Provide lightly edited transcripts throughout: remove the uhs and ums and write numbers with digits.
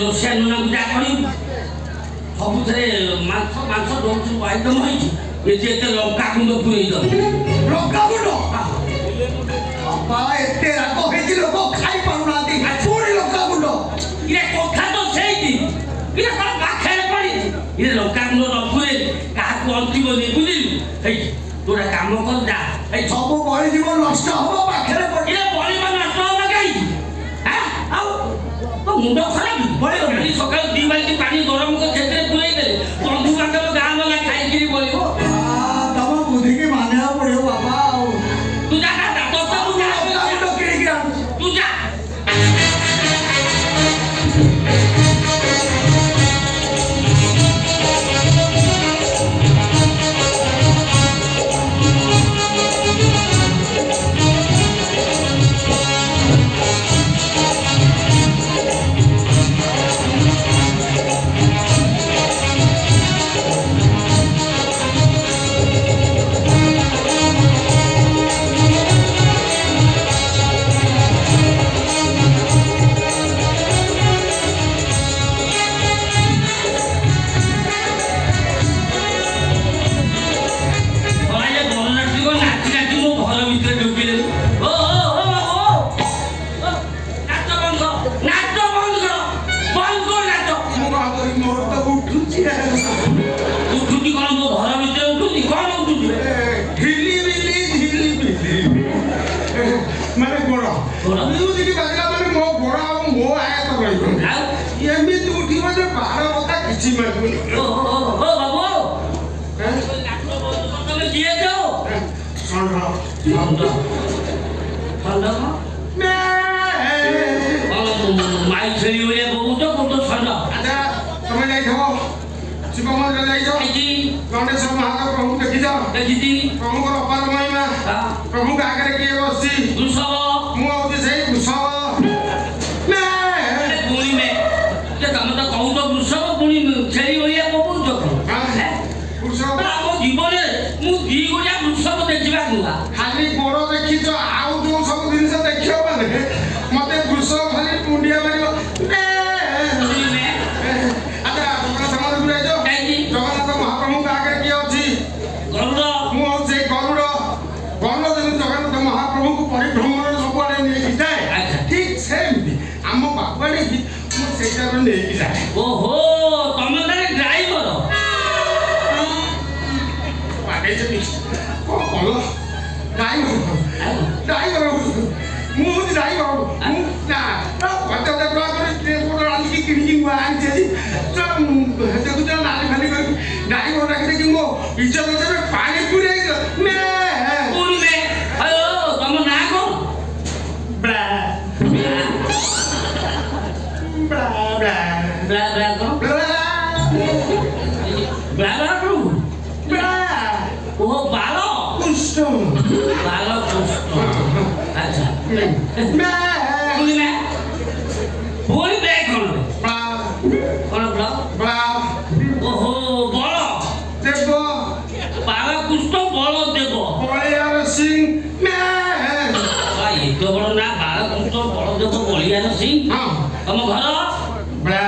ରୋଷିଆ ନୁନାକୁ ଯାହା କରିବୁ ସବୁଥିରେ ମାଂସ ମାଂସ ଦଉଛୁ ଆଇଟମ ହେଇଛି ଏତେ ଲଙ୍କା ଗୁଣ୍ଡ ପୁରେଇ ଦବ ଲଙ୍କା ଗୁଣ୍ଡ ଏତେ ରାଗ ହେଇଛି ଲୋକ ଖାଇ ପାରୁନାହାନ୍ତି ପୁଣି ଲଙ୍କା ଗୁଣ୍ଡ ଇଏ କଥା ତ ସେଇଠି ଇଏ କଣ ପାଖରେ ପଡିଛି ଇଏ ଲଙ୍କା ଗୁଣ୍ଡ ନ ପୁରେଇ କାହାକୁ ଅନ୍ତିବନି ବୁଝିଲୁ ହେଇ ତୋରା କାମ କର ଯା ଏଇ ସବୁ ବଳିଯିବ ନଷ୍ଟ ହବ ପାଖରେ ପଡିଲେ ବଳିବ ନଷ୍ଟ ହବ କାହିଁକି ଆଉ ମୁଣ୍ଡ ଖରାପ ବଳିବ ସକାଳୁ 2 ବାଲ୍ଟି ପାଣି ଗରମ କରି ସେଥିରେ ପୁରେଇ ଦେଲେ ବନ୍ଧୁ ବାନ୍ଧବ ଗାଁ ବାଲା ଖାଇକିରି ବଳିବ ତମ ବୁଦ୍ଧିକି ମାନିବାକୁ ପଡିବ ବାବା ଆଉ ତୁ ଯା ତୁ ଯା ओहो तमे तारे ड्राइवर ड्राइवर मुझे ड्राइवर ना पचास रांधी किणी आनी देखुच नाली फाली कर ड्राइवर रखी कि मो इज्जत पानी पूरे तुम ना को ब्रा ब्रा ब्रा ब्रा ब्रा को ब्रा ब्रा को ब्रा ओ बालो कुछ बालो कुछ अच्छा ब्रा बोली मैं बोली बैग कौन ब्रा ब्रा ओहो बोलो देखो बालो कुछ तो बोलो देखो बलियार सिंह ये तो बड़ो ना बालो कुछ तो बोलो देखो बलियार सिंह हाँ तुम घर ब्रा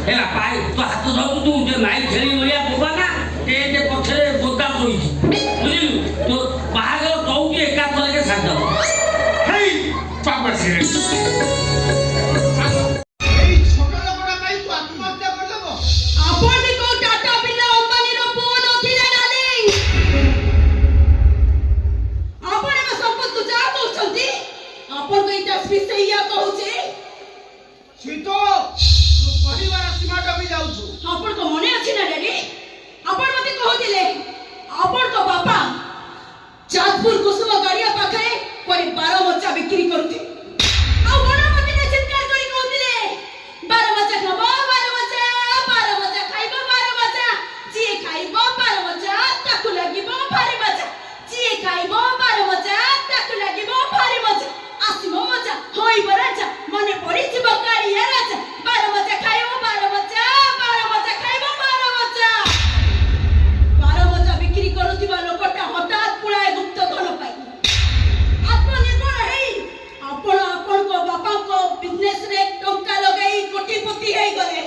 ହେଲା ପାଏ ତୁ ହାତ ଧରୁ ତୁ ଯେ ମାଇ ଛେଳି ଭଳିଆ ବୋବା ନା ଟେ ପଛରେ ବୋଦା ଶୋଇଛି ବୁଝିଲୁ ତୋ ବାହାଘର କହୁଛି ଏକାଥରକେ ସାରିଦବ ହେଇ ବାବା ସେ ଏଇ ଛୋଟ ଲୋକଟା ପାଇଁ ତୁ ଆତ୍ମହତ୍ୟା କରିଦେବ ଆପଣ କୋ ଟାଟା ବିର୍ଲା ଅମ୍ବାନୀର ପୁଅ ନଥିଲେ ଡାର୍ଲିଂ ଆପଣ ଏବେ ସମ୍ପତ୍ତି ଯାହା କହୁଛନ୍ତି ଆପଣଙ୍କ ଏଇଟା ସେଇଆ କହୁଛି ଶୀତ ତୁ କହିବାର ସୀମାଟା ବି ଯାଉଛୁ ଆପଣଙ୍କ ମନେ ଅଛି ନା ଡାଡି ଆପଣ ମତେ କହୁଥିଲେ ଆପଣଙ୍କ ବାପା ଚାঁଦପୁର କୁସୁମ ଗାଡ଼ିଆ ପାଖରେ ପରେ 12 ମଚା ବିକ୍ରି କରୁଥିଲେ ଆଉ ବଡ଼ ମତେ ଚିତ୍କାର କରି କହୁଥିଲେ 12 ମଚା ଖାଇବ 12 ମଚା ଖାଇବ 12 ମଚା ଯିଏ ଖାଇବ 12 ମଚା ତାକୁ ଲାଗିବ ଭାରି ମଜା ଯିଏ ଖାଇବ 12 ମଚା ତାକୁ ଲାଗିବ ଭାରି ମଜା ଆସିବ ମଜା ହୋଇବ ରାଜା ମନେ ପଡ଼ିଯିବ କାଳିଆ ରାଜା 12 ମଚା ଖାଇବ 12 ମଚା ଖାଇବ 12 ମଚା 12 ମଚା ବିକ୍ରି କରୁଥିବା ଲୋକଟା ହଠାତ୍ ପୁଳାଏ ଗୁପ୍ତ ଧନ ପାଇ ଆତ୍ମନିର୍ଭର ହେଇ ଆପଣ ଆପଣଙ୍କ ବାପାଙ୍କ ବିଜନେସରେ ଟଙ୍କା ଲଗାଇ କୋଟିପତି ହେଇଗଲେ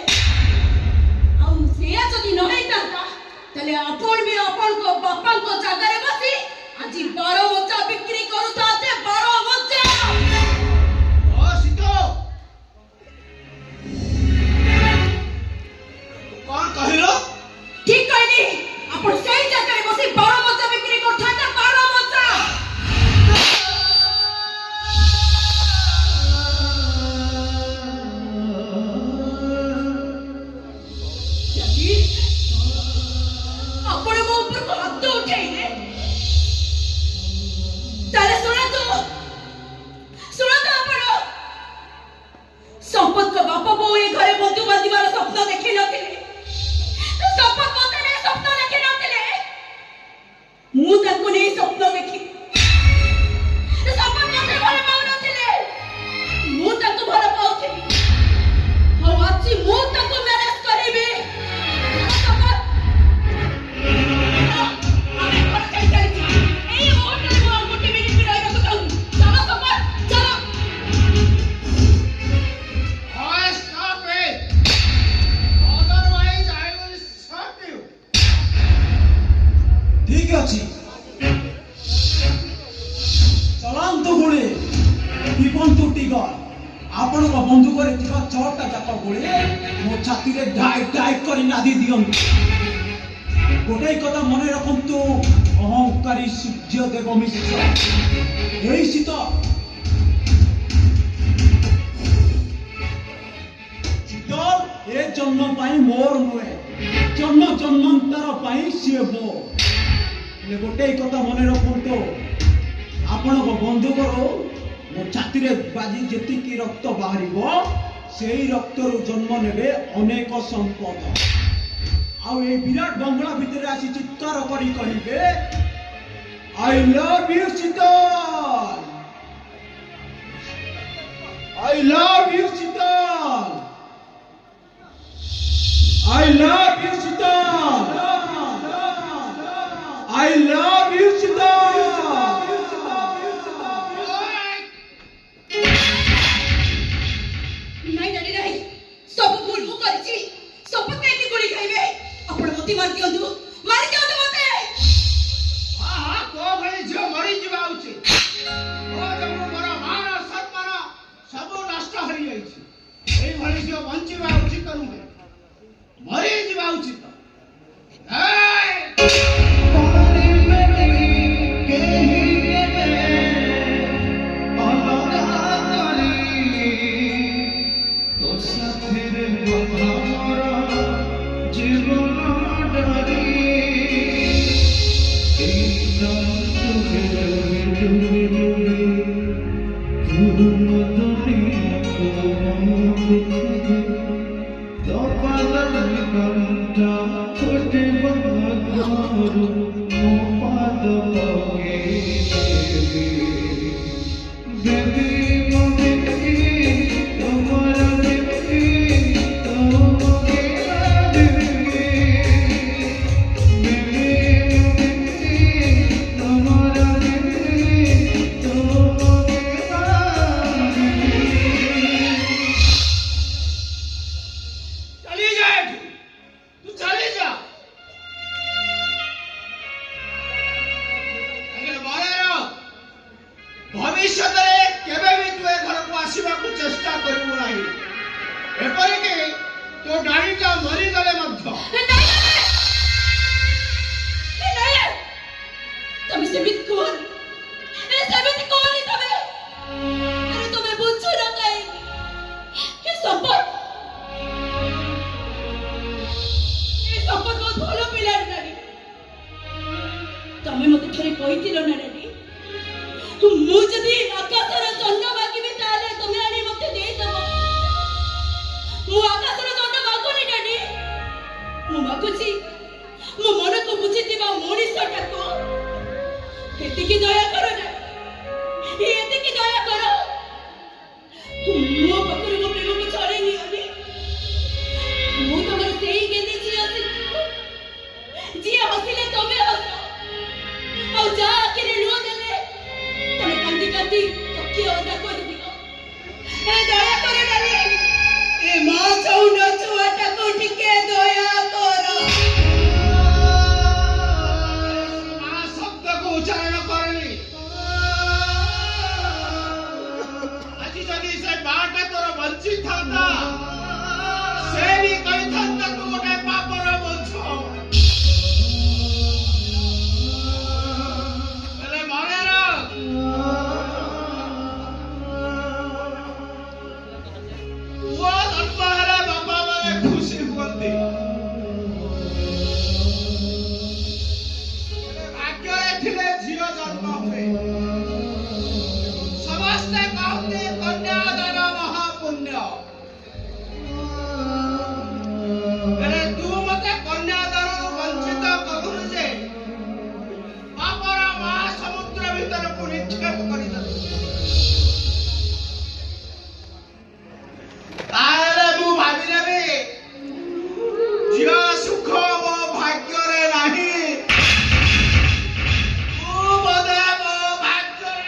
ଆଉ ସେଇଆ ଯଦି ନ ହେଇଥାନ୍ତା ତାହେଲେ ଆପଣ ବି ଆପଣଙ୍କ ବାପାଙ୍କ ଜାଗାରେ ବସି ଆଜି 12 ମଚା ବିକ୍ରି କରୁଥାନ୍ତେ 12 ମଚା ଓ ଶୀତ କଣ କହିଲ ঠিক কইনি আপন সেই জায়গায় বসে 12 মচা বিক্রি করথান্তে 12 মচা যদি আপন মো উপর হাত উঠাইলে তাহলে শোনা তো আপন সম্পদ বাপ বউ এই ঘরে বন্ধু বাঁধিবার স্বপ্ন দেখি নଥିଲେ शपथ बताने स्वप्न देखी नथिले मु ताको नै स्वप्न देखी शपथ मते भल पाउ नथिले मु ताको भल पाउथिली हो अछि मु ताको मैनेज करिबे शपथ ଆମେ घर ଚାଲି ଚାଲିଛି ଏଇ ହୋଟେଲ ମୁଁ ଗୋଟେ ମିନିଟ ବି ରହିବାକୁ ଚାହୁଁ ଚାଲ ଶପଥ ଚାଲ ଓଏ stop it otherwise I will shot you ঠিক আছে চলান্ত গুলি বিপন্তু টিগর ଆପଣଙ୍କ ବନ୍ଧୁକରେ ଥିବା 6ଟା ଯାକ ଗୁଳି ମୋ ଛାତିରେ ଡାଇକ୍ ଡାଇକ୍ କରି ନାଦି ଦିଅନ୍ତୁ ଗୋଟେ କଥା ମନେ ରଖନ୍ତୁ ଅହଙ୍କାରୀ ସୂର୍ଯ୍ୟ ଦେବ ମିଶ୍ର ଏଇ ଶୀତ ଶୀତଲ ଏ ଜନ୍ମ ପାଇଁ ମୋର ନୁହେଁ ଜନ୍ମ ଜନ୍ମାନ୍ତର ପାଇଁ ସିଏ ମୋ ହେଲେ ଗୋଟେ କଥା ମନେ ରଖନ୍ତୁ ଆପଣଙ୍କ ବନ୍ଧୁକରୁ ମୋ ଛାତିରେ ବାଜି ଯେତିକି ରକ୍ତ ବାହାରିବ ସେଇ ରକ୍ତରୁ ଜନ୍ମ ନେବେ ଅନେକ ସମ୍ପଦ ଆଉ ଏଇ ବିରାଟ ବଙ୍ଗଳା ଭିତରେ ଆସି ଚିତ୍କାର କରି କହିବେ I love you Sheetal I love you Sheetal I love you Sheetal I love you, Sita. ନାଇଁ ଡାଡି ନାଇଁ ସବୁ ଭୁଲ ମୁଁ କରିଛି ସବୁ କେମିତି ଗୁଳି ଖାଇବେ ଆପଣ ମତେ ମାରି ଦିଅନ୍ତୁ ମତେ ହଁ ତୋ ଭଳି ଝିଅ ମରିଯିବା ଉଚିତ ତୋ ଯୋଗୁଁ ମୋର ମାନ ସମ୍ମାନ ସବୁ ନଷ୍ଟ ହୋଇଯାଇଛି ଏଇଭଳି ଝିଅ ବଞ୍ଚିବା ଉଚିତ ନୁହେଁ ମରିଯିବା ଉଚିତ तो डाईटा मरी गले मध्य তুমি সেবিত কোন এ সেবিত কোন তুমি আরে তুমি বুঝছো না কাই এ সম্পদ বহুত ভালো পিলার নারী তুমি মতে থরে কইতিল না নারী মু যদি আকাশর চন্দ্র মাগিবি তাহলে তুমি আনি মতে দেই দেব মু আকাশর চন্দ্র মাগুনি নারী মু মাগুছি মো মনকু বুঝিতিবা মଣିষটাকু এতিকি দয়া করো না এতিকি দয়া করো মো পাখরে মো প্রেমକୁ ଛড়େଇ নিওনি ମୁଁ ତମର ସେଇ ଗେଦି ଝିଅ ଯିଏ ହସିଲେ ତମେ ହସ ଆଉ ଯାହା ଆଖିରେ ଲୁହ ଦେଲେ ତମେ କାନ୍ଦି କାନ୍ଦି ତକିଆ ଓଦା କରିଦିଅ ଏ ଦୟା କର ଡାଲି ଏ ମା ଚାହୁଁନ ଛୁଆଟାକୁ ଟିକେ ଦୟା କର ମା ଶବ୍ଦକୁ ଉଚ୍ଚାରଣ କରନି ଆଜି ଯଦି ସେ ମାଟା ତୋର ବଞ୍ଚିଥାନ୍ତା ସେ ବି କହିଥାନ୍ତା ତୁ ଗୋଟେ ପାପର ବୋଝ ହେଲେ ମନେ ରଖ ପୁଅ ଜନ୍ମ ହେଲେ ବାପା ମାନେ ଖୁସି ହୁଅନ୍ତି ଭାଗ୍ୟରେ ଥିଲେ ଝିଅ ଜନ୍ମ ହୁଏ ସମସ୍ତେ କହନ୍ତି କନ୍ୟାଦାନ ମହାପୁଣ୍ୟ ହେଲେ ତୁ ମତେ କନ୍ୟାଦାନରୁ ବଞ୍ଚିତ କରୁଛୁ ଯେ ପାପର ମହାସମୁଦ୍ର ଭିତରକୁ ନିକ୍ଷେପ କରିଦେଲୁ ତାହେଲେ ମୁଁ ଭାବିନେବି ଝିଅ ସୁଖ ମୋ ଭାଗ୍ୟରେ ନାହିଁ ତୁ ବୋଧେ ମୋ ଭାଗ୍ୟରେ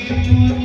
জীবন